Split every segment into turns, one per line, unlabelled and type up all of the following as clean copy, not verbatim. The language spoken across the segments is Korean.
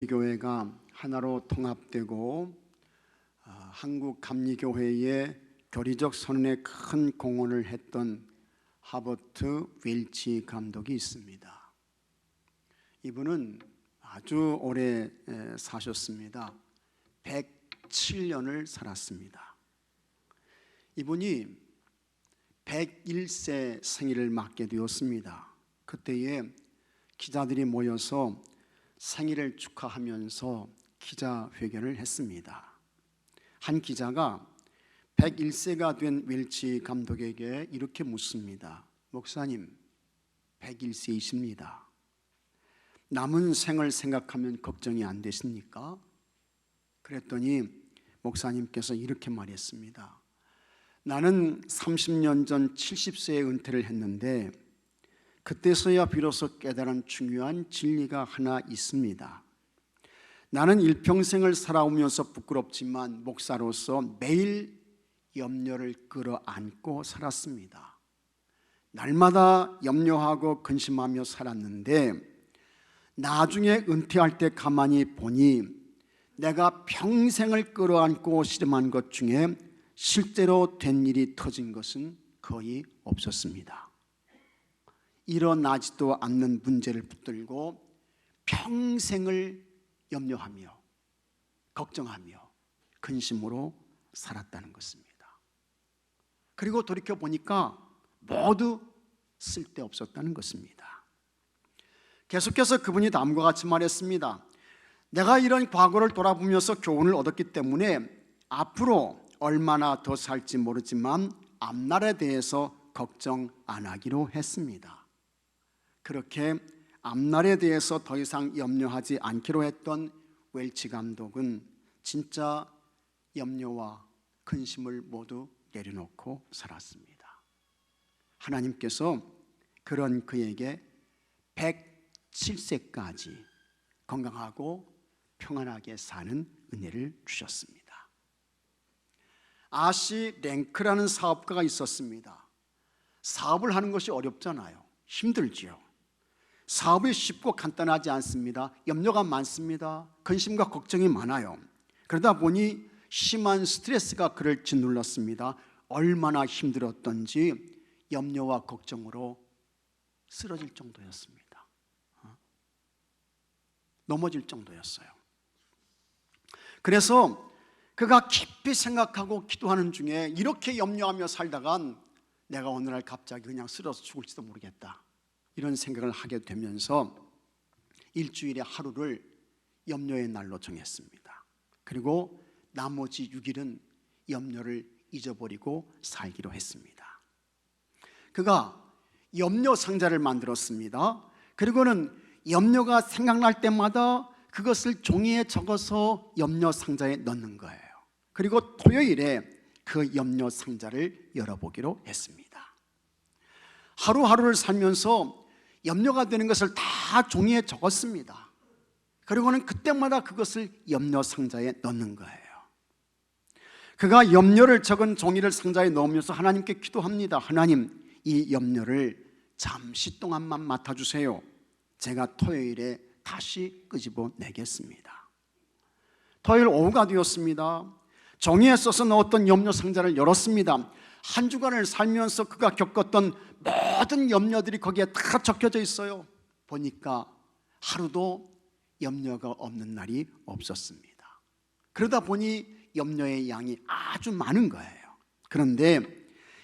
교회가 하나로 통합되고 한국 감리교회의 교리적 선언에 큰 공헌을 했던 하버트 웰치 감독이 있습니다. 이분은 아주 오래 사셨습니다. 107년을 살았습니다. 이분이 101세 생일을 맞게 되었습니다. 그때에 기자들이 모여서 생일을 축하하면서 기자회견을 했습니다. 한 기자가 101세가 된 웰치 감독에게 이렇게 묻습니다. 목사님, 101세이십니다. 남은 생을 생각하면 걱정이 안 되십니까? 그랬더니 목사님께서 이렇게 말했습니다. 나는 30년 전 70세에 은퇴를 했는데 그때서야 비로소 깨달은 중요한 진리가 하나 있습니다. 나는 일평생을 살아오면서 부끄럽지만 목사로서 매일 염려를 끌어안고 살았습니다. 날마다 염려하고 근심하며 살았는데 나중에 은퇴할 때 가만히 보니 내가 평생을 끌어안고 씨름한 것 중에 실제로 된 일이 터진 것은 거의 없었습니다. 일어나지도 않는 문제를 붙들고 평생을 염려하며 걱정하며 근심으로 살았다는 것입니다. 그리고 돌이켜보니까 모두 쓸데없었다는 것입니다. 계속해서 그분이 다음과 같이 말했습니다. 내가 이런 과거를 돌아보면서 교훈을 얻었기 때문에 앞으로 얼마나 더 살지 모르지만 앞날에 대해서 걱정 안 하기로 했습니다. 그렇게 앞날에 대해서 더 이상 염려하지 않기로 했던 웰치 감독은 진짜 염려와 근심을 모두 내려놓고 살았습니다. 하나님께서 그런 그에게 107세까지 건강하고 평안하게 사는 은혜를 주셨습니다. 아시 랭크라는 사업가가 있었습니다. 사업을 하는 것이 어렵잖아요. 힘들지요. 사업이 쉽고 간단하지 않습니다. 염려가 많습니다. 근심과 걱정이 많아요. 그러다 보니 심한 스트레스가 그를 짓눌렀습니다. 얼마나 힘들었던지 염려와 걱정으로 쓰러질 정도였습니다. 넘어질 정도였어요. 그래서 그가 깊이 생각하고 기도하는 중에 이렇게 염려하며 살다간 내가 어느 날 갑자기 그냥 쓰러져 죽을지도 모르겠다, 이런 생각을 하게 되면서 일주일에 하루를 염려의 날로 정했습니다. 그리고 나머지 6일은 염려를 잊어버리고 살기로 했습니다. 그가 염려 상자를 만들었습니다. 그리고는 염려가 생각날 때마다 그것을 종이에 적어서 염려 상자에 넣는 거예요. 그리고 토요일에 그 염려 상자를 열어보기로 했습니다. 하루하루를 살면서 염려가 되는 것을 다 종이에 적었습니다. 그리고는 그때마다 그것을 염려 상자에 넣는 거예요. 그가 염려를 적은 종이를 상자에 넣으면서 하나님께 기도합니다. 하나님, 이 염려를 잠시 동안만 맡아주세요. 제가 토요일에 다시 끄집어내겠습니다. 토요일 오후가 되었습니다. 종이에 써서 넣었던 염려 상자를 열었습니다. 한 주간을 살면서 그가 겪었던 모든 염려들이 거기에 다 적혀져 있어요. 보니까 하루도 염려가 없는 날이 없었습니다. 그러다 보니 염려의 양이 아주 많은 거예요. 그런데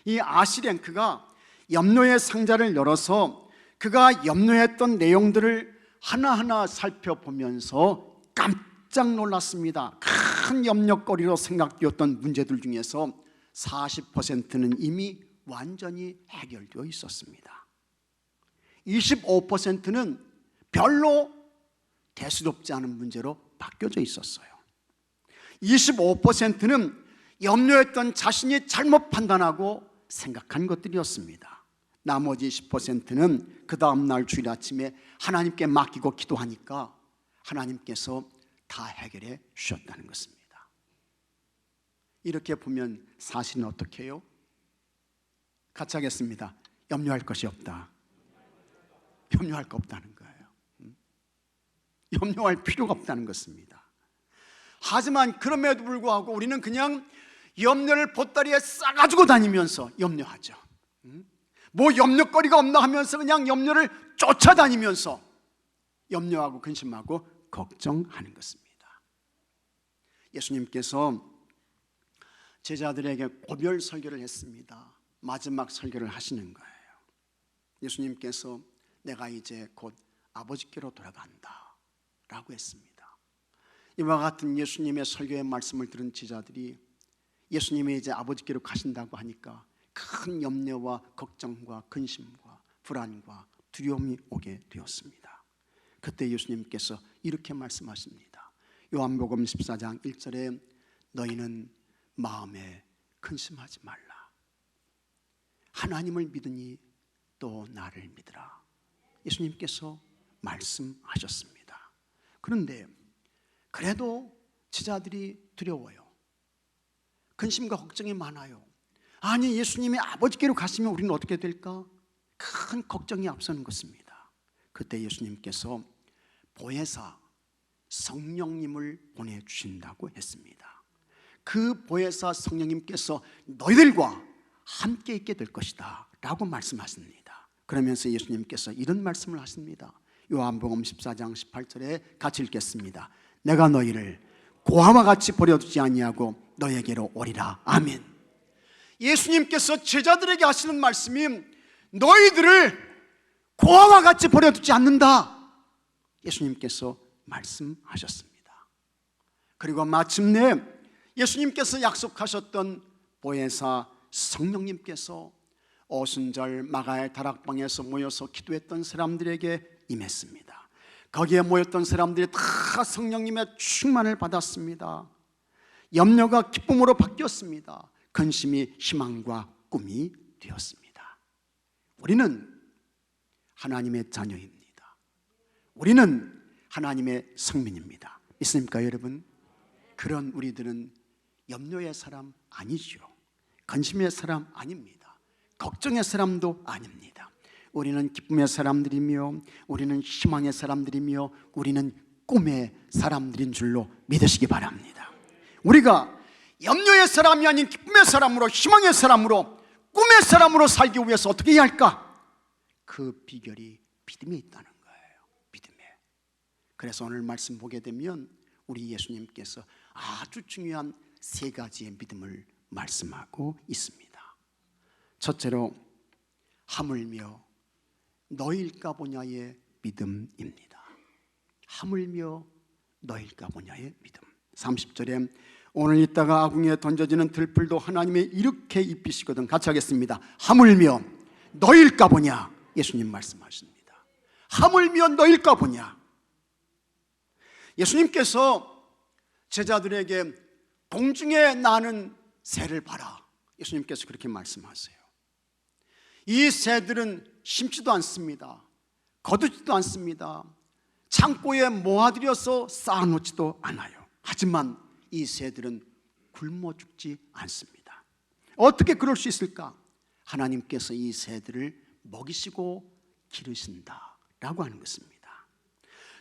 이 아시랭크가 염려의 상자를 열어서 그가 염려했던 내용들을 하나하나 살펴보면서 깜짝 놀랐습니다. 큰 염려거리로 생각되었던 문제들 중에서 40%는 이미 완전히 해결되어 있었습니다. 25%는 별로 대수롭지 않은 문제로 바뀌어져 있었어요. 25%는 염려했던 자신이 잘못 판단하고 생각한 것들이었습니다. 나머지 10%는 그 다음날 주일 아침에 하나님께 맡기고 기도하니까 하나님께서 다 해결해 주셨다는 것입니다. 이렇게 보면 사실은 어떻게 해요? 같이 하겠습니다. 염려할 것이 없다. 염려할 거 없다는 거예요. 염려할 필요가 없다는 것입니다. 하지만 그럼에도 불구하고 우리는 그냥 염려를 보따리에 싸가지고 다니면서 염려하죠. 뭐 염려거리가 없나 하면서 그냥 염려를 쫓아다니면서 염려하고 근심하고 걱정하는 것입니다. 예수님께서 제자들에게 고별 설교를 했습니다. 마지막 설교를 하시는 거예요. 예수님께서 내가 이제 곧 아버지께로 돌아간다 라고 했습니다. 이와 같은 예수님의 설교의 말씀을 들은 제자들이 예수님이 이제 아버지께로 가신다고 하니까 큰 염려와 걱정과 근심과 불안과 두려움이 오게 되었습니다. 그때 예수님께서 이렇게 말씀하십니다. 요한복음 14장 1절에 너희는 마음에 근심하지 말라. 하나님을 믿으니 또 나를 믿으라. 예수님께서 말씀하셨습니다. 그런데 그래도 제자들이 두려워요. 근심과 걱정이 많아요. 아니, 예수님이 아버지께로 가시면 우리는 어떻게 될까? 큰 걱정이 앞서는 것입니다. 그때 예수님께서 보혜사 성령님을 보내주신다고 했습니다. 그 보혜사 성령님께서 너희들과 함께 있게 될 것이다 라고 말씀하십니다. 그러면서 예수님께서 이런 말씀을 하십니다. 요한복음 14장 18절에 같이 읽겠습니다. 내가 너희를 고아와 같이 버려두지 아니하고 너에게로 오리라. 아멘. 예수님께서 제자들에게 하시는 말씀이 너희들을 고아와 같이 버려두지 않는다. 예수님께서 말씀하셨습니다. 그리고 마침내 예수님께서 약속하셨던 보혜사 성령님께서 오순절 마가의 다락방에서 모여서 기도했던 사람들에게 임했습니다. 거기에 모였던 사람들이 다 성령님의 충만을 받았습니다. 염려가 기쁨으로 바뀌었습니다. 근심이 희망과 꿈이 되었습니다. 우리는 하나님의 자녀입니다. 우리는 하나님의 성민입니다. 있습니까 여러분? 그런 우리들은 염려의 사람 아니죠. 근심의 사람 아닙니다. 걱정의 사람도 아닙니다. 우리는 기쁨의 사람들이며 우리는 희망의 사람들이며 우리는 꿈의 사람들인 줄로 믿으시기 바랍니다. 우리가 염려의 사람이 아닌 기쁨의 사람으로, 희망의 사람으로, 꿈의 사람으로 살기 위해서 어떻게 해야 할까? 그 비결이 믿음에 있다는 거예요. 믿음에. 그래서 오늘 말씀 보게 되면 우리 예수님께서 아주 중요한 세 가지의 믿음을 말씀하고 있습니다. 첫째로 하물며 너일까 보냐의 믿음입니다. 하물며 너일까 보냐의 믿음. 30절에 오늘 있다가 아궁이에 던져지는 들풀도 하나님의 이렇게 입히시거든. 같이 하겠습니다. 하물며 너일까 보냐. 예수님 말씀하십니다. 하물며 너일까 보냐. 예수님께서 제자들에게 공중에 나는 새를 봐라. 예수님께서 그렇게 말씀하세요. 이 새들은 심지도 않습니다. 거두지도 않습니다. 창고에 모아들여서 쌓아놓지도 않아요. 하지만 이 새들은 굶어 죽지 않습니다. 어떻게 그럴 수 있을까? 하나님께서 이 새들을 먹이시고 기르신다라고 하는 것입니다.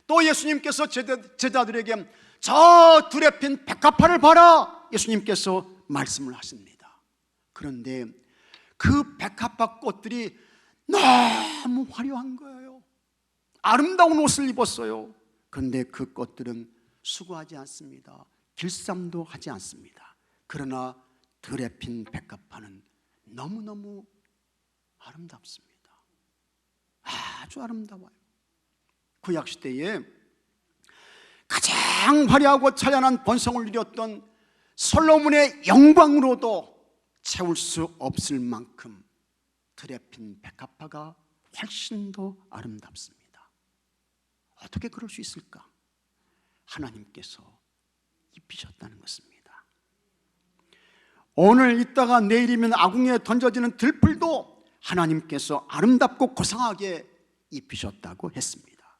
또 예수님께서 제자들에게 저 들에 핀 백합화를 봐라. 예수님께서 말씀을 하십니다. 그런데 그 백합화 꽃들이 너무 화려한 거예요. 아름다운 옷을 입었어요. 그런데 그 꽃들은 수고하지 않습니다. 길쌈도 하지 않습니다. 그러나 들에 핀 백합화는 너무너무 아름답습니다. 아주 아름다워요. 구약시대에 가장 화려하고 찬란한 번성을 누렸던 솔로몬의 영광으로도 채울 수 없을 만큼 들에 핀 백합화가 훨씬 더 아름답습니다. 어떻게 그럴 수 있을까? 하나님께서 입히셨다는 것입니다. 오늘 있다가 내일이면 아궁이에 던져지는 들풀도 하나님께서 아름답고 고상하게 입히셨다고 했습니다.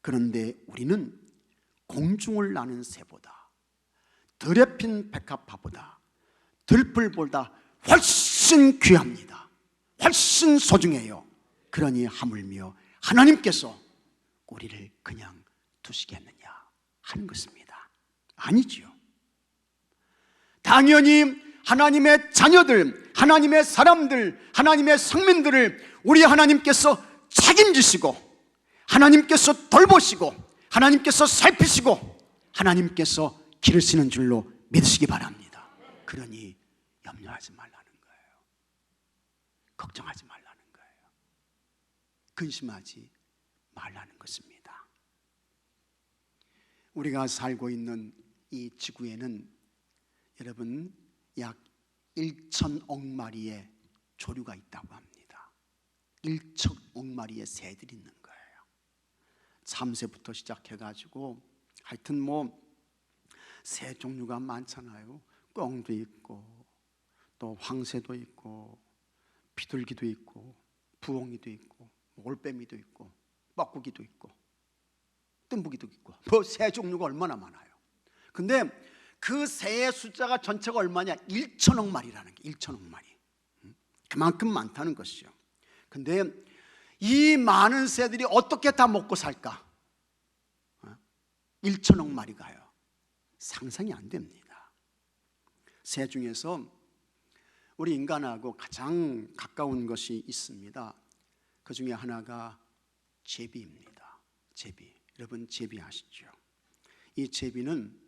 그런데 우리는 공중을 나는 새보다, 들에 핀 백합화보다, 들풀보다 훨씬 귀합니다. 훨씬 소중해요. 그러니 하물며 하나님께서 우리를 그냥 두시겠느냐 하는 것입니다. 아니지요. 당연히 하나님의 자녀들, 하나님의 사람들, 하나님의 성민들을 우리 하나님께서 책임지시고, 하나님께서 돌보시고, 하나님께서 살피시고, 하나님께서 기르시는 줄로 믿으시기 바랍니다. 그러니 염려하지 말라는 거예요. 걱정하지 말라는 거예요. 근심하지 말라는 것입니다. 우리가 살고 있는 이 지구에는 여러분 약 1천억 마리의 조류가 있다고 합니다. 1천억 마리의 새들이 있는 거예요. 참새부터 시작해가지고 하여튼 새 종류가 많잖아요. 꿩도 있고 또 황새도 있고 비둘기도 있고 부엉이도 있고 올빼미도 있고 뻐꾸기도 있고 뜸부기도 있고 새 종류가 얼마나 많아요. 근데 그 새의 숫자가 전체가 얼마냐? 1천억 마리라는 게 1천억 마리. 그만큼 많다는 것이죠. 근데 이 많은 새들이 어떻게 다 먹고 살까? 1천억 마리가요. 상상이 안 됩니다. 새 중에서 우리 인간하고 가장 가까운 것이 있습니다. 그 중에 하나가 제비입니다. 제비. 여러분 제비 아시죠? 이 제비는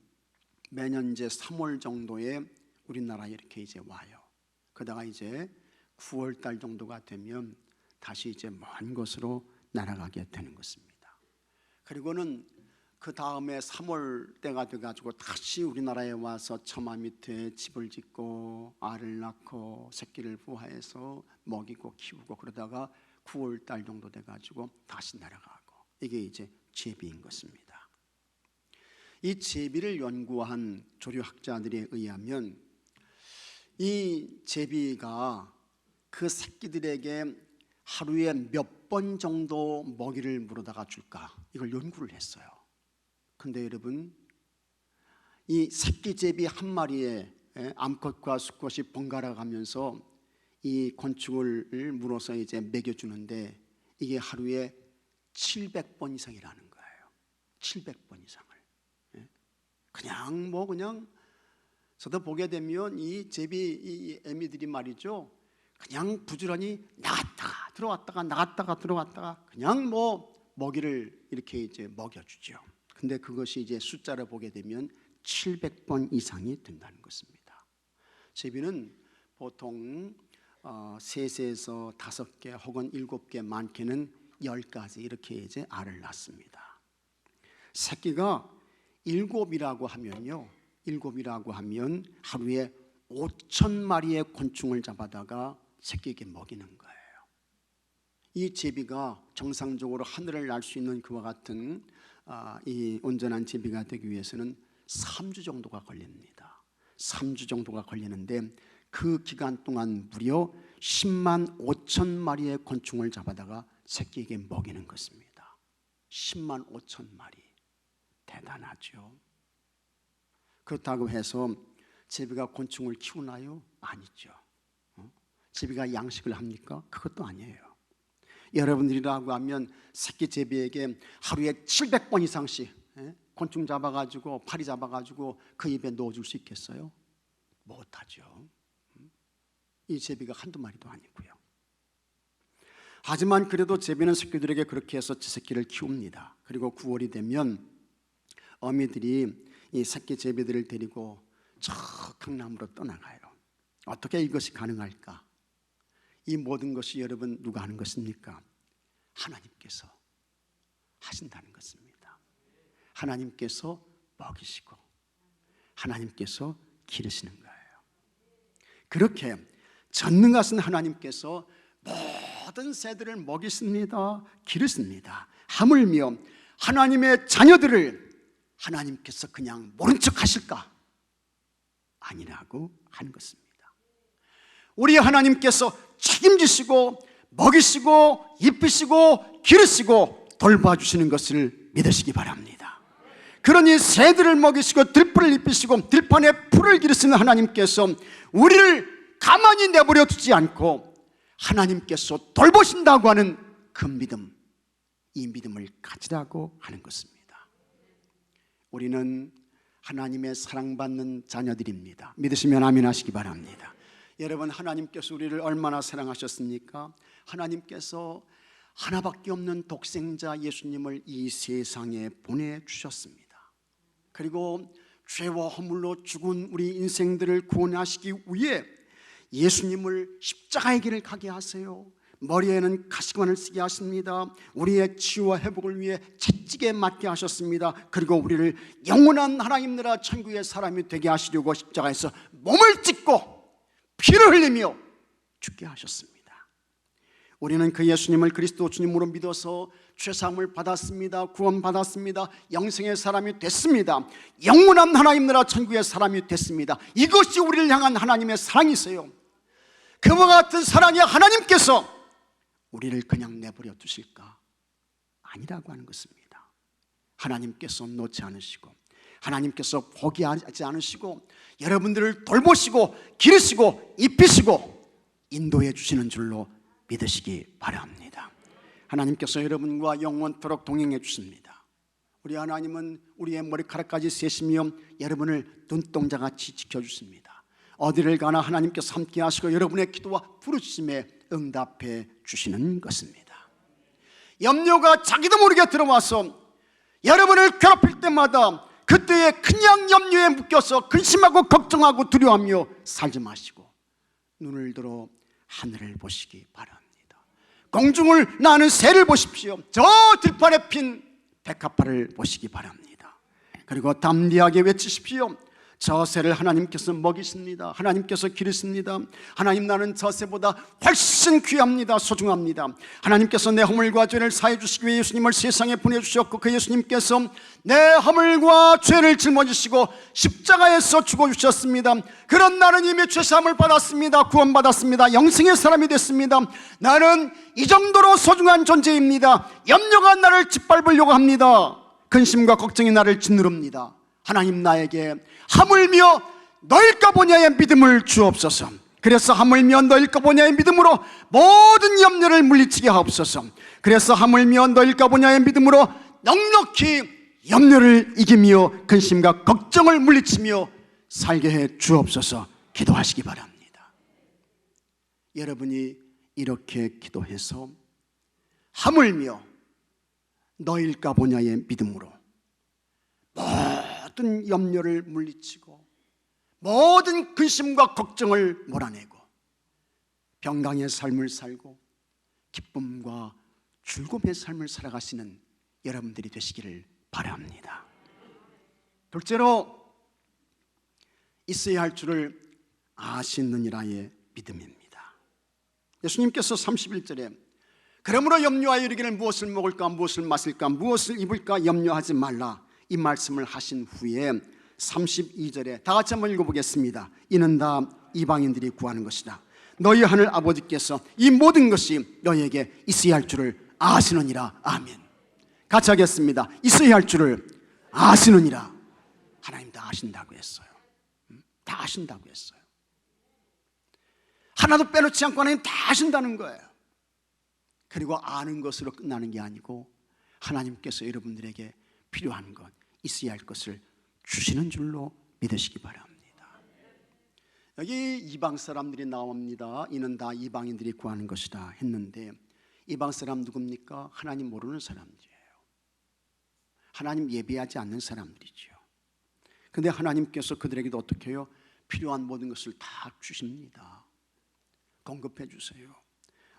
매년 이제 3월 정도에 우리나라에 이렇게 이제 와요. 그러다가 이제 9월 달 정도가 되면 다시 이제 먼 곳으로 날아가게 되는 것입니다. 그리고는 그 다음에 3월 때가 돼가지고 다시 우리나라에 와서 처마 밑에 집을 짓고 알을 낳고 새끼를 부화해서 먹이고 키우고 그러다가 9월 달 정도 돼가지고 다시 날아가고, 이게 이제 제비인 것입니다. 이 제비를 연구한 조류학자들에 의하면 이 제비가 그 새끼들에게 하루에 몇 번 정도 먹이를 물어다가 줄까, 이걸 연구를 했어요. 근데 여러분 이 새끼 제비 한 마리에 암컷과 수컷이 번갈아 가면서 이 곤충을 물어서 이제 먹여주는데 이게 하루에 700번 이상이라는 거예요. 700번 이상을. 그냥 저도 보게 되면 이 제비 이 애미들이 말이죠, 그냥 부지런히 나갔다가 들어왔다가 나갔다가 들어왔다가 그냥 먹이를 이렇게 이제 먹여주죠. 근데 그것이 이제 숫자를 보게 되면 700번 이상이 된다는 것입니다. 제비는 보통 3에서 5개 혹은 7개, 많게는 10가지 이렇게 이제 알을 낳습니다. 새끼가 7이라고 하면 하루에 5,000마리의 곤충을 잡아다가 새끼에게 먹이는 거예요. 이 제비가 정상적으로 하늘을 날 수 있는 그와 같은 이 온전한 제비가 되기 위해서는 3주 정도가 걸립니다. 3주 정도가 걸리는데 그 기간 동안 무려 10만 5천 마리의 곤충을 잡아다가 새끼에게 먹이는 것입니다. 10만 5천 마리. 대단하죠. 그렇다고 해서 제비가 곤충을 키우나요? 아니죠. 제비가 양식을 합니까? 그것도 아니에요. 여러분들이라고 하면 새끼 제비에게 하루에 700번 이상씩 곤충 잡아가지고 파리 잡아가지고 그 입에 넣어줄 수 있겠어요? 못하죠. 이 제비가 한두 마리도 아니고요. 하지만 그래도 제비는 새끼들에게 그렇게 해서 제 새끼를 키웁니다. 그리고 9월이 되면 어미들이 이 새끼 제비들을 데리고 저 강남으로 떠나가요. 어떻게 이것이 가능할까? 이 모든 것이 여러분 누가 하는 것입니까? 하나님께서 하신다는 것입니다. 하나님께서 먹이시고 하나님께서 기르시는 거예요. 그렇게 전능하신 하나님께서 모든 새들을 먹이십니다. 기르십니다. 하물며 하나님의 자녀들을 하나님께서 그냥 모른 척 하실까? 아니라고 하는 것입니다. 우리 하나님께서 책임지시고 먹이시고 입히시고 기르시고 돌봐주시는 것을 믿으시기 바랍니다. 그러니 새들을 먹이시고 들풀을 입히시고 들판에 풀을 기르시는 하나님께서 우리를 가만히 내버려 두지 않고 하나님께서 돌보신다고 하는 그 믿음, 이 믿음을 가지라고 하는 것입니다. 우리는 하나님의 사랑받는 자녀들입니다. 믿으시면 아멘 하시기 바랍니다. 여러분, 하나님께서 우리를 얼마나 사랑하셨습니까? 하나님께서 하나밖에 없는 독생자 예수님을 이 세상에 보내주셨습니다. 그리고 죄와 허물로 죽은 우리 인생들을 구원하시기 위해 예수님을 십자가의 길을 가게 하세요. 머리에는 가시관을 쓰게 하십니다. 우리의 치유와 회복을 위해 채찍에 맞게 하셨습니다. 그리고 우리를 영원한 하나님 나라 천국의 사람이 되게 하시려고 십자가에서 몸을 찢고 피를 흘리며 죽게 하셨습니다. 우리는 그 예수님을 그리스도 주님으로 믿어서 죄사함을 받았습니다. 구원받았습니다. 영생의 사람이 됐습니다. 영원한 하나님 나라 천국의 사람이 됐습니다. 이것이 우리를 향한 하나님의 사랑이세요. 그와 같은 사랑의 하나님께서 우리를 그냥 내버려 두실까? 아니라고 하는 것입니다. 하나님께서 놓지 않으시고, 하나님께서 포기하지 않으시고, 여러분들을 돌보시고 기르시고 입히시고 인도해 주시는 줄로 믿으시기 바랍니다. 하나님께서 여러분과 영원토록 동행해 주십니다. 우리 하나님은 우리의 머리카락까지 세시며 여러분을 눈동자같이 지켜주십니다. 어디를 가나 하나님께서 함께 하시고 여러분의 기도와 부르심에 응답해 주시는 것입니다. 염려가 자기도 모르게 들어와서 여러분을 괴롭힐 때마다 그때에 그냥 염려에 묶여서 근심하고 걱정하고 두려워하며 살지 마시고 눈을 들어 하늘을 보시기 바랍니다. 공중을 나는 새를 보십시오. 저 들판에 핀 백합화를 보시기 바랍니다. 그리고 담대하게 외치십시오. 저 새를 하나님께서 먹이십니다. 하나님께서 기르십니다. 하나님, 나는 저 새보다 훨씬 귀합니다. 소중합니다. 하나님께서 내 허물과 죄를 사해 주시기 위해 예수님을 세상에 보내주셨고, 그 예수님께서 내 허물과 죄를 짊어지시고 십자가에서 죽어주셨습니다. 그런 나는 이미 죄사함을 받았습니다. 구원받았습니다. 영생의 사람이 됐습니다. 나는 이 정도로 소중한 존재입니다. 염려가 나를 짓밟으려고 합니다. 근심과 걱정이 나를 짓누릅니다. 하나님, 나에게 하물며 너일까 보냐의 믿음을 주옵소서. 그래서 하물며 너일까 보냐의 믿음으로 모든 염려를 물리치게 하옵소서. 그래서 하물며 너일까 보냐의 믿음으로 넉넉히 염려를 이기며 근심과 걱정을 물리치며 살게 해 주옵소서. 기도하시기 바랍니다. 여러분이 이렇게 기도해서 하물며 너일까 보냐의 믿음으로 모든 염려를 물리치고 모든 근심과 걱정을 몰아내고 평강의 삶을 살고 기쁨과 즐거움의 삶을 살아가시는 여러분들이 되시기를 바랍니다. 둘째로, 있어야 할 줄을 아시느니라의 믿음입니다. 예수님께서 31절에 그러므로 염려하여 이르기를 무엇을 먹을까, 무엇을 마실까, 무엇을 입을까 염려하지 말라, 이 말씀을 하신 후에 32절에 다 같이 한번 읽어보겠습니다. 이는 다 이방인들이 구하는 것이다. 너희 하늘 아버지께서 이 모든 것이 너희에게 있어야 할 줄을 아시느니라. 아멘. 같이 하겠습니다. 있어야 할 줄을 아시느니라. 하나님 다 아신다고 했어요. 다 아신다고 했어요. 하나도 빼놓지 않고 하나님 다 아신다는 거예요. 그리고 아는 것으로 끝나는 게 아니고 하나님께서 여러분들에게 필요한 것, 있어야 할 것을 주시는 줄로 믿으시기 바랍니다. 여기 이방 사람들이 나옵니다. 이는 다 이방인들이 구하는 것이다 했는데, 이방 사람 누굽니까? 하나님 모르는 사람들이에요. 하나님 예배하지 않는 사람들이죠. 그런데 하나님께서 그들에게도 어떻게 해요? 필요한 모든 것을 다 주십니다. 공급해 주세요.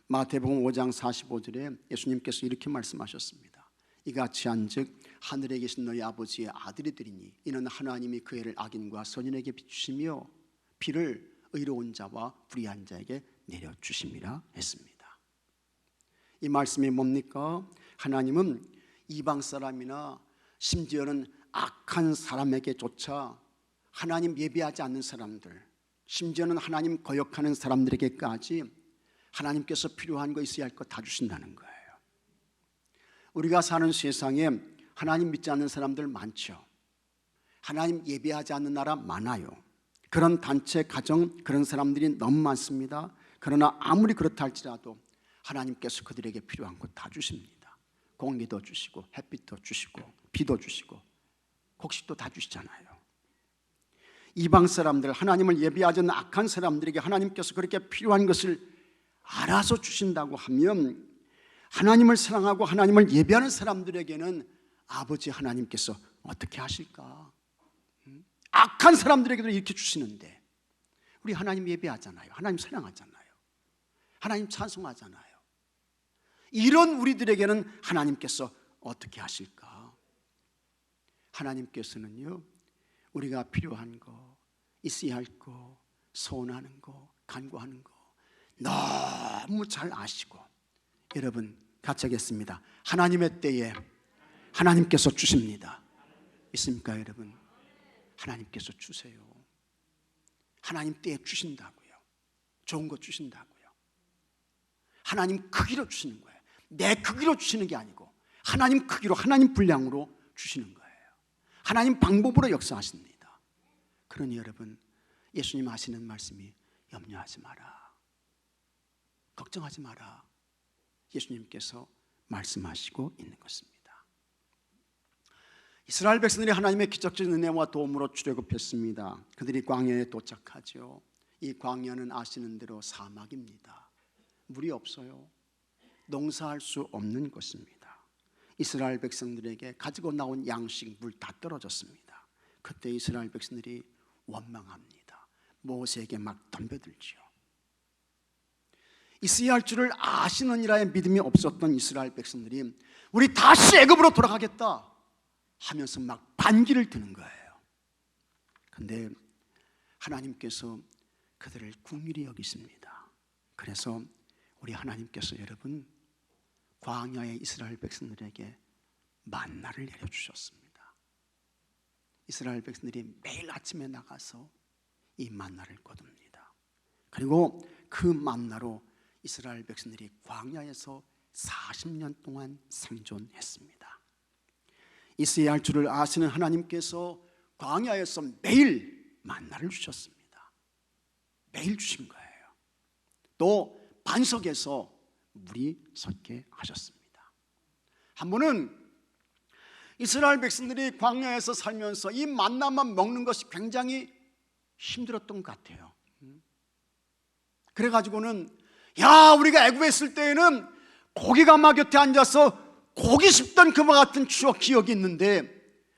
마태복음 5장 45절에 예수님께서 이렇게 말씀하셨습니다. 이같이 한즉 하늘에 계신 너희 아버지의 아들이 되리니 이는 하나님이 그 해를 악인과 선인에게 비추시며 비를 의로운 자와 불의한 자에게 내려주심이라 했습니다. 이 말씀이 뭡니까? 하나님은 이방 사람이나 심지어는 악한 사람에게조차, 하나님 예배하지 않는 사람들, 심지어는 하나님 거역하는 사람들에게까지 하나님께서 필요한 거, 있어야 할 거 다 주신다는 거예요. 우리가 사는 세상에 하나님 믿지 않는 사람들 많죠. 하나님 예배하지 않는 나라 많아요. 그런 단체, 가정, 그런 사람들이 너무 많습니다. 그러나 아무리 그렇다 할지라도 하나님께서 그들에게 필요한 것 다 주십니다. 공기도 주시고 햇빛도 주시고 비도 주시고 곡식도 다 주시잖아요. 이방 사람들, 하나님을 예배하지 않는 악한 사람들에게 하나님께서 그렇게 필요한 것을 알아서 주신다고 하면 하나님을 사랑하고 하나님을 예배하는 사람들에게는 아버지 하나님께서 어떻게 하실까? 악한 사람들에게도 이렇게 주시는데 우리 하나님 예배하잖아요. 하나님 사랑하잖아요. 하나님 찬송하잖아요. 이런 우리들에게는 하나님께서 어떻게 하실까? 하나님께서는요, 우리가 필요한 거, 있어야 할 거, 소원하는 거, 간구하는 거 너무 잘 아시고, 여러분 같이 하겠습니다. 하나님의 때에 하나님께서 주십니다. 있습니까 여러분? 하나님께서 주세요. 하나님 때에 주신다고요. 좋은 거 주신다고요. 하나님 크기로 주시는 거예요. 내 크기로 주시는 게 아니고 하나님 크기로, 하나님 분량으로 주시는 거예요. 하나님 방법으로 역사하십니다. 그러니 여러분, 예수님 하시는 말씀이 염려하지 마라, 걱정하지 마라, 예수님께서 말씀하시고 있는 것입니다. 이스라엘 백성들이 하나님의 기적적인 은혜와 도움으로 출애굽했습니다. 그들이 광야에 도착하죠. 이 광야는 아시는 대로 사막입니다. 물이 없어요. 농사할 수 없는 것입니다. 이스라엘 백성들에게 가지고 나온 양식, 물 다 떨어졌습니다. 그때 이스라엘 백성들이 원망합니다. 모세에게 막 덤벼들지요. 있어야 할 줄을 아시느니라의 믿음이 없었던 이스라엘 백성들이 우리 다시 애굽으로 돌아가겠다 하면서 막 반기를 드는 거예요. 그런데 하나님께서 그들을 긍휼히 여기십니다. 그래서 우리 하나님께서 여러분, 광야의 이스라엘 백성들에게 만나를 내려주셨습니다. 이스라엘 백성들이 매일 아침에 나가서 이 만나를 거둡니다. 그리고 그 만나로 이스라엘 백성들이 광야에서 40년 동안 생존했습니다. 있어야 할 줄을 아시는 하나님께서 광야에서 매일 만나를 주셨습니다. 매일 주신 거예요. 또 반석에서 물이 솟게 하셨습니다. 한 번은 이스라엘 백성들이 광야에서 살면서 이 만나만 먹는 것이 굉장히 힘들었던 것 같아요. 그래가지고는 야, 우리가 애굽에 있을 때에는 고기가마 곁에 앉아서 고기 씹던 그와 같은 추억, 기억이 있는데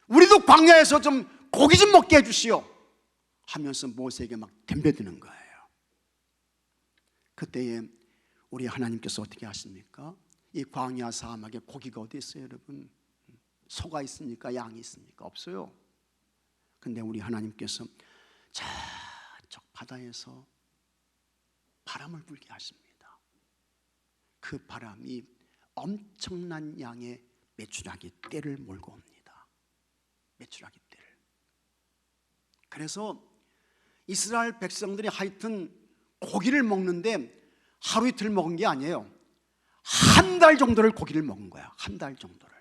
우리도 광야에서 좀 고기 좀 먹게 해주시오 하면서 모세에게 막 덤벼드는 거예요. 그때에 우리 하나님께서 어떻게 하십니까? 이 광야 사막에 고기가 어디 있어요 여러분? 소가 있습니까? 양이 있습니까? 없어요. 근데 우리 하나님께서 저쪽 바다에서 바람을 불게 하십니다. 그 바람이 엄청난 양의 메추라기 떼를 몰고 옵니다. 메추라기 떼를. 그래서 이스라엘 백성들이 하여튼 고기를 먹는데 하루 이틀 먹은 게 아니에요. 한 달 정도를 고기를 먹은 거야. 한 달 정도를.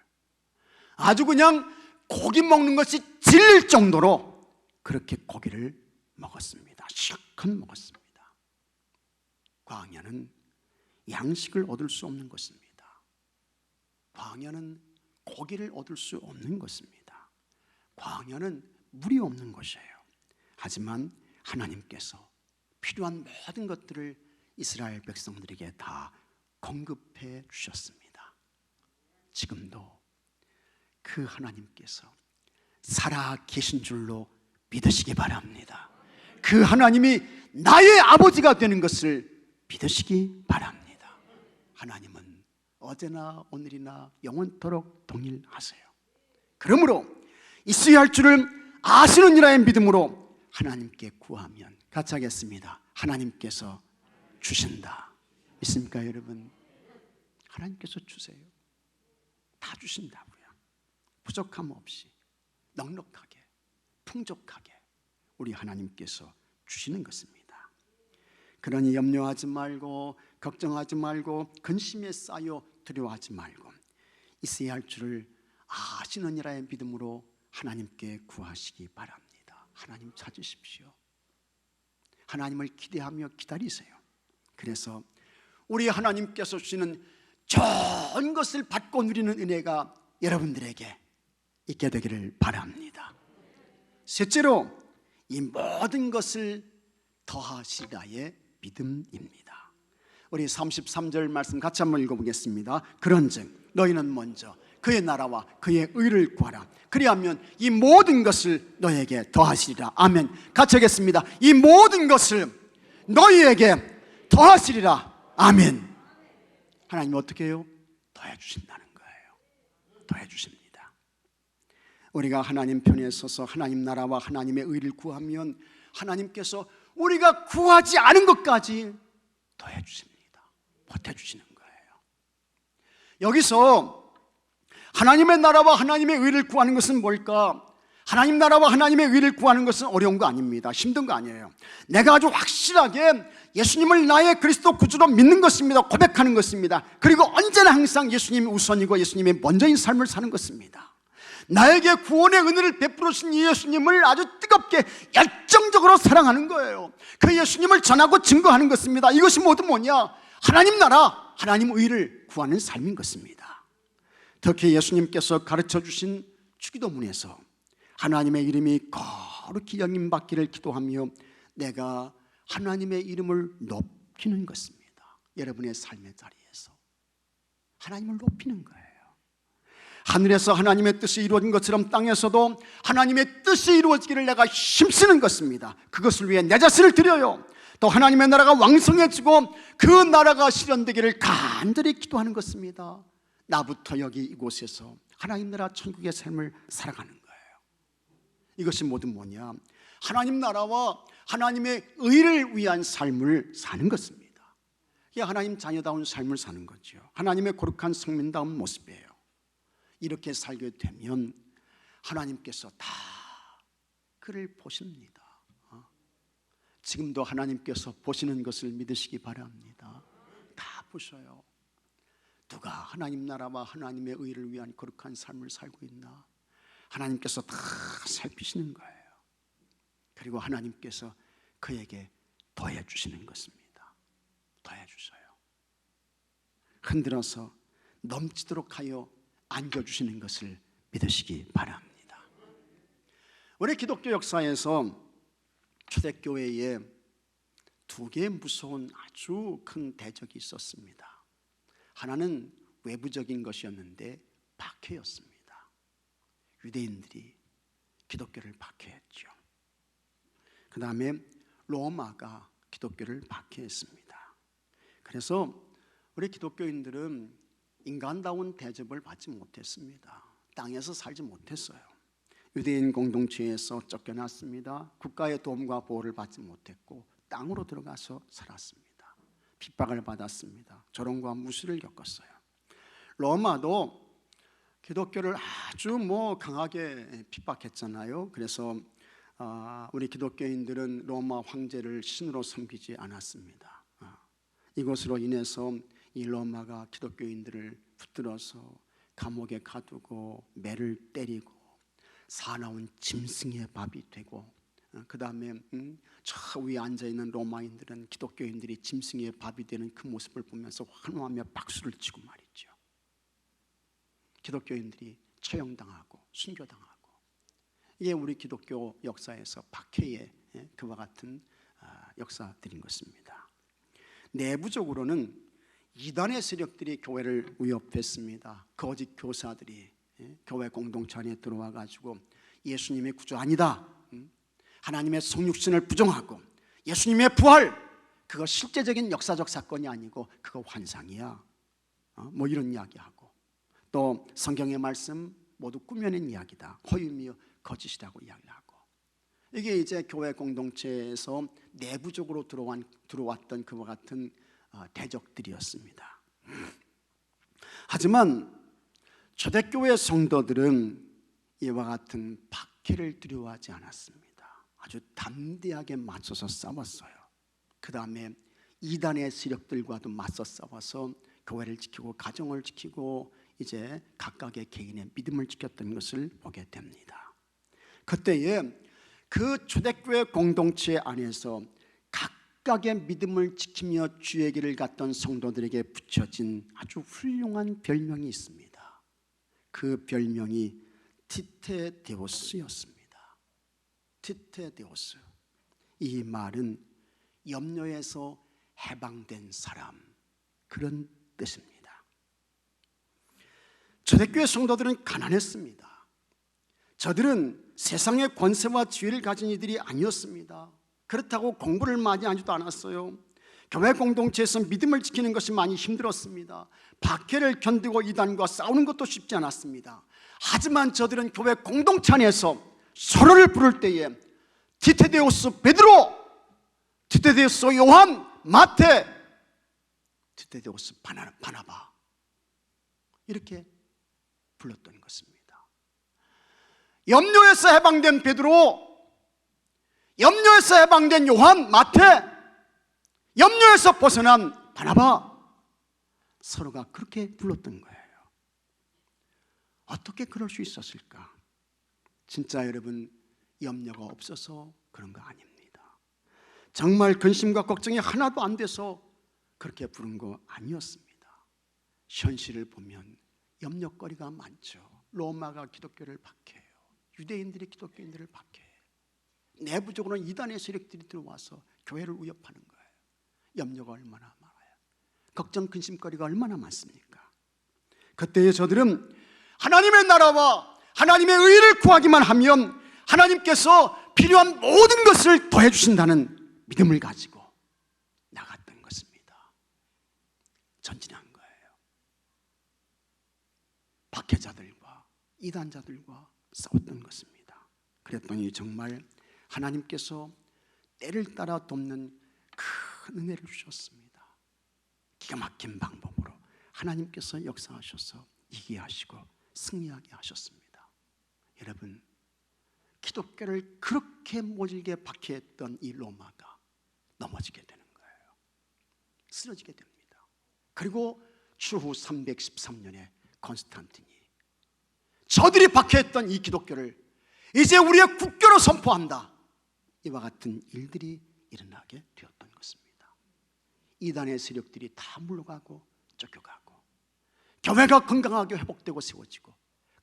아주 그냥 고기 먹는 것이 질릴 정도로 그렇게 고기를 먹었습니다. 실컷 먹었습니다. 광야는 양식을 얻을 수 없는 것입니다. 광야는 고기를 얻을 수 없는 것입니다. 광야는 물이 없는 것이에요. 하지만 하나님께서 필요한 모든 것들을 이스라엘 백성들에게 다 공급해 주셨습니다. 지금도 그 하나님께서 살아 계신 줄로 믿으시기 바랍니다. 그 하나님이 나의 아버지가 되는 것을 믿으시기 바랍니다. 하나님은 어제나 오늘이나 영원토록 동일하세요. 그러므로 있어야 할 줄을 아시느니라의 믿음으로 하나님께 구하면, 같이 하겠습니다. 하나님께서 주신다. 믿습니까 여러분? 하나님께서 주세요. 다 주신다고요. 부족함 없이 넉넉하게 풍족하게 우리 하나님께서 주시는 것입니다. 그러니 염려하지 말고 걱정하지 말고 근심에 쌓여 두려워하지 말고 있어야 할 줄을 아시느니라의 믿음으로 하나님께 구하시기 바랍니다. 하나님 찾으십시오. 하나님을 기대하며 기다리세요. 그래서 우리 하나님께서 주시는 좋은 것을 받고 누리는 은혜가 여러분들에게 있게 되기를 바랍니다. 셋째로 이 모든 것을 더하시리라의 믿음입니다. 우리 33절 말씀 같이 한번 읽어보겠습니다. 그런즉 너희는 먼저 그의 나라와 그의 의를 구하라. 그리하면 이 모든 것을 너희에게 더하시리라. 아멘. 같이 하겠습니다. 이 모든 것을 너희에게 더하시리라. 아멘. 하나님이 어떻게 해요? 더해주신다는 거예요. 더해주십니다. 우리가 하나님 편에 서서 하나님 나라와 하나님의 의를 구하면 하나님께서 우리가 구하지 않은 것까지 더해주십니다. 보태주시는 거예요. 여기서 하나님의 나라와 하나님의 의를 구하는 것은 뭘까? 하나님 나라와 하나님의 의를 구하는 것은 어려운 거 아닙니다. 힘든 거 아니에요. 내가 아주 확실하게 예수님을 나의 그리스도 구주로 믿는 것입니다. 고백하는 것입니다. 그리고 언제나 항상 예수님이 우선이고 예수님이 먼저인 삶을 사는 것입니다. 나에게 구원의 은혜를 베풀어 주신 이 예수님을 아주 뜨겁게 열정적으로 사랑하는 거예요. 그 예수님을 전하고 증거하는 것입니다. 이것이 모두 뭐냐? 하나님 나라, 하나님 의를 구하는 삶인 것입니다. 특히 예수님께서 가르쳐 주신 주기도문에서 하나님의 이름이 거룩히 영임받기를 기도하며 내가 하나님의 이름을 높이는 것입니다. 여러분의 삶의 자리에서 하나님을 높이는 거예요. 하늘에서 하나님의 뜻이 이루어진 것처럼 땅에서도 하나님의 뜻이 이루어지기를 내가 힘쓰는 것입니다. 그것을 위해 내 자신을 드려요. 또 하나님의 나라가 왕성해지고 그 나라가 실현되기를 간절히 기도하는 것입니다. 나부터 여기 이곳에서 하나님 나라 천국의 삶을 살아가는 거예요. 이것이 모두 뭐냐? 하나님 나라와 하나님의 의를 위한 삶을 사는 것입니다. 이게 하나님 자녀다운 삶을 사는 거죠. 하나님의 거룩한 성민다운 모습이에요. 이렇게 살게 되면 하나님께서 다 그를 보십니다. 지금도 하나님께서 보시는 것을 믿으시기 바랍니다. 다 보셔요. 누가 하나님 나라와 하나님의 의를 위한 거룩한 삶을 살고 있나? 하나님께서 다 살피시는 거예요. 그리고 하나님께서 그에게 더해 주시는 것입니다. 더해 주셔요. 흔들어서 넘치도록 하여 안겨주시는 것을 믿으시기 바랍니다. 우리 기독교 역사에서 초대교회에 두 개의 무서운 아주 큰 대적이 있었습니다. 하나는 외부적인 것이었는데 박해였습니다. 유대인들이 기독교를 박해했죠. 그 다음에 로마가 기독교를 박해했습니다. 그래서 우리 기독교인들은 인간다운 대접을 받지 못했습니다. 땅에서 살지 못했어요. 유대인 공동체에서 쫓겨났습니다. 국가의 도움과 보호를 받지 못했고 땅으로 들어가서 살았습니다. 핍박을 받았습니다. 조롱과 무시를 겪었어요. 로마도 기독교를 아주 강하게 핍박했잖아요. 그래서 우리 기독교인들은 로마 황제를 신으로 섬기지 않았습니다. 이것으로 인해서 이 로마가 기독교인들을 붙들어서 감옥에 가두고 매를 때리고 사나운 짐승의 밥이 되고, 그 다음에 저 위에 앉아있는 로마인들은 기독교인들이 짐승의 밥이 되는 그 모습을 보면서 환호하며 박수를 치고 말이죠. 기독교인들이 처형당하고 순교당하고, 이게 우리 기독교 역사에서 박해의 그와 같은 역사들인 것입니다. 내부적으로는 이단의 세력들이 교회를 위협했습니다. 거짓 교사들이 교회 공동체 안에 들어와 가지고 예수님의 구주 아니다, 하나님의 성육신을 부정하고 예수님의 부활, 그거 실제적인 역사적 사건이 아니고 그거 환상이야, 이런 이야기하고, 또 성경의 말씀 모두 꾸며낸 이야기다, 허위며 거짓이라고 이야기하고, 이게 이제 교회 공동체에서 내부적으로 들어왔던 그와 같은 대적들이었습니다. 하지만 초대교회 성도들은 이와 같은 박해를 두려워하지 않았습니다. 아주 담대하게 맞서서 싸웠어요. 그 다음에 이단의 세력들과도 맞서 싸워서 교회를 지키고 가정을 지키고 이제 각각의 개인의 믿음을 지켰던 것을 보게 됩니다. 그때에 그 초대교회 공동체 안에서 각각의 믿음을 지키며 주의 길을 갔던 성도들에게 붙여진 아주 훌륭한 별명이 있습니다. 그 별명이 티테데오스였습니다. 티테데오스, 이 말은 염려에서 해방된 사람, 그런 뜻입니다. 초대교회 성도들은 가난했습니다. 저들은 세상의 권세와 지위를 가진 이들이 아니었습니다. 그렇다고 공부를 많이 하지도 않았어요. 교회 공동체에서 믿음을 지키는 것이 많이 힘들었습니다. 박해를 견디고 이단과 싸우는 것도 쉽지 않았습니다. 하지만 저들은 교회 공동체 안에서 서로를 부를 때에 티테데오스 베드로, 티테데오스 요한, 마태, 티테데오스 바나바, 이렇게 불렀던 것입니다. 염려에서 해방된 베드로, 염려에서 해방된 요한, 마태, 염려에서 벗어난 바나바, 서로가 그렇게 불렀던 거예요. 어떻게 그럴 수 있었을까? 진짜 여러분, 염려가 없어서 그런 거 아닙니다. 정말 근심과 걱정이 하나도 안 돼서 그렇게 부른 거 아니었습니다. 현실을 보면 염려거리가 많죠. 로마가 기독교를 박해해요. 유대인들이 기독교인들을 박해해요. 내부적으로는 이단의 세력들이 들어와서 교회를 위협하는 거예요. 염려가 얼마나 많아요. 걱정, 근심거리가 얼마나 많습니까? 그때의 저들은 하나님의 나라와 하나님의 의를 구하기만 하면 하나님께서 필요한 모든 것을 더해 주신다는 믿음을 가지고 나갔던 것입니다. 전진한 거예요. 박해자들과 이단자들과 싸웠던 것입니다. 그랬더니 정말 하나님께서 때를 따라 돕는 큰 은혜를 주셨습니다. 기가 막힌 방법으로 하나님께서 역사하셔서 이기게 하시고 승리하게 하셨습니다. 여러분, 기독교를 그렇게 모질게 박해했던 이 로마가 넘어지게 되는 거예요. 쓰러지게 됩니다. 그리고 추후 313년에 콘스탄틴이 저들이 박해했던 이 기독교를 이제 우리의 국교로 선포한다, 이와 같은 일들이 일어나게 되었던 것입니다. 이단의 세력들이 다 물러가고 쫓겨가고 교회가 건강하게 회복되고 세워지고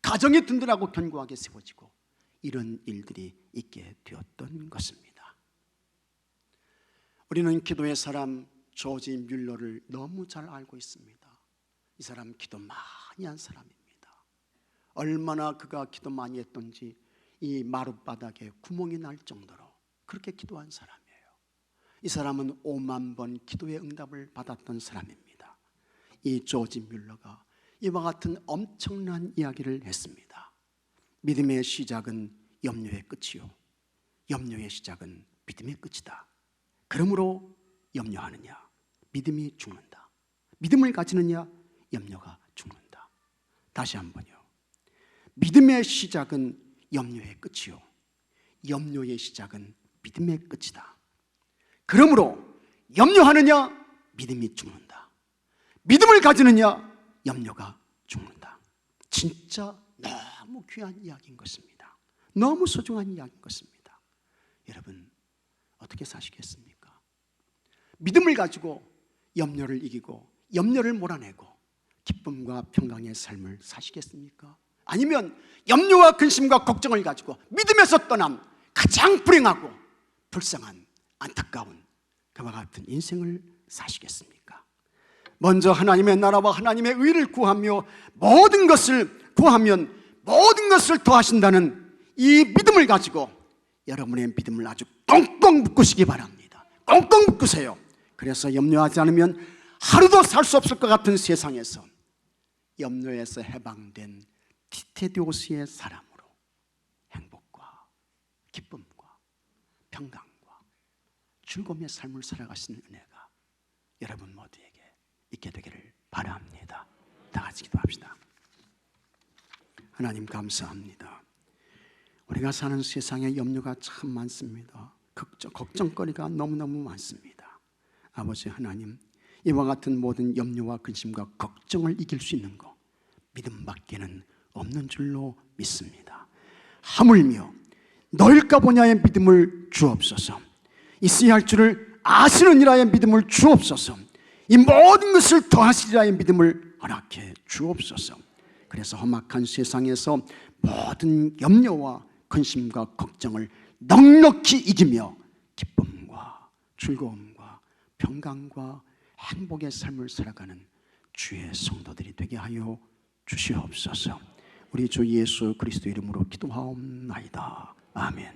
가정이 든든하고 견고하게 세워지고 이런 일들이 있게 되었던 것입니다. 우리는 기도의 사람 조지 뮬러를 너무 잘 알고 있습니다. 이 사람 기도 많이 한 사람입니다. 얼마나 그가 기도 많이 했던지 이 마룻바닥에 구멍이 날 정도로 그렇게 기도한 사람이에요. 이 사람은 5만 번 기도의 응답을 받았던 사람입니다. 이 조지 뮬러가 이와 같은 엄청난 이야기를 했습니다. 믿음의 시작은 염려의 끝이요, 염려의 시작은 믿음의 끝이다. 그러므로 염려하느냐, 믿음이 죽는다. 믿음을 가지느냐, 염려가 죽는다. 다시 한번요. 믿음의 시작은 염려의 끝이요, 염려의 시작은 믿음의 끝이다. 그러므로 염려하느냐, 믿음이 죽는다. 믿음을 가지느냐, 염려가 죽는다. 진짜 너무 귀한 이야기인 것입니다. 너무 소중한 이야기인 것입니다. 여러분, 어떻게 사시겠습니까? 믿음을 가지고 염려를 이기고 염려를 몰아내고 기쁨과 평강의 삶을 사시겠습니까? 아니면 염려와 근심과 걱정을 가지고 믿음에서 떠난 가장 불행하고 불쌍한 안타까운 그와 같은 인생을 사시겠습니까? 먼저 하나님의 나라와 하나님의 의를 구하며 모든 것을 구하면 모든 것을 더하신다는 이 믿음을 가지고 여러분의 믿음을 아주 꽁꽁 묶으시기 바랍니다. 꽁꽁 묶으세요. 그래서 염려하지 않으면 하루도 살 수 없을 것 같은 세상에서 염려에서 해방된 티테데오스의 사람으로 행복과 기쁨과 평강과 즐거움의 삶을 살아가시는 은혜가 여러분 모두에게 있게 되기를 바랍니다. 다 같이 기도합시다. 하나님 감사합니다. 우리가 사는 세상에 염려가 참 많습니다. 걱정거리가 너무너무 많습니다. 아버지 하나님, 이와 같은 모든 염려와 근심과 걱정을 이길 수 있는 것 믿음밖에는 없는 줄로 믿습니다. 하물며 너일까 보냐의 믿음을 주옵소서. 있어야 할 줄을 아시느니라의 믿음을 주옵소서. 이 모든 것을 더하시리라의 믿음을 허락해 주옵소서. 그래서 험악한 세상에서 모든 염려와 근심과 걱정을 넉넉히 이기며 기쁨과 즐거움과 평강과 행복의 삶을 살아가는 주의 성도들이 되게 하여 주시옵소서. 우리 주 예수 그리스도 이름으로 기도하옵나이다. 아멘.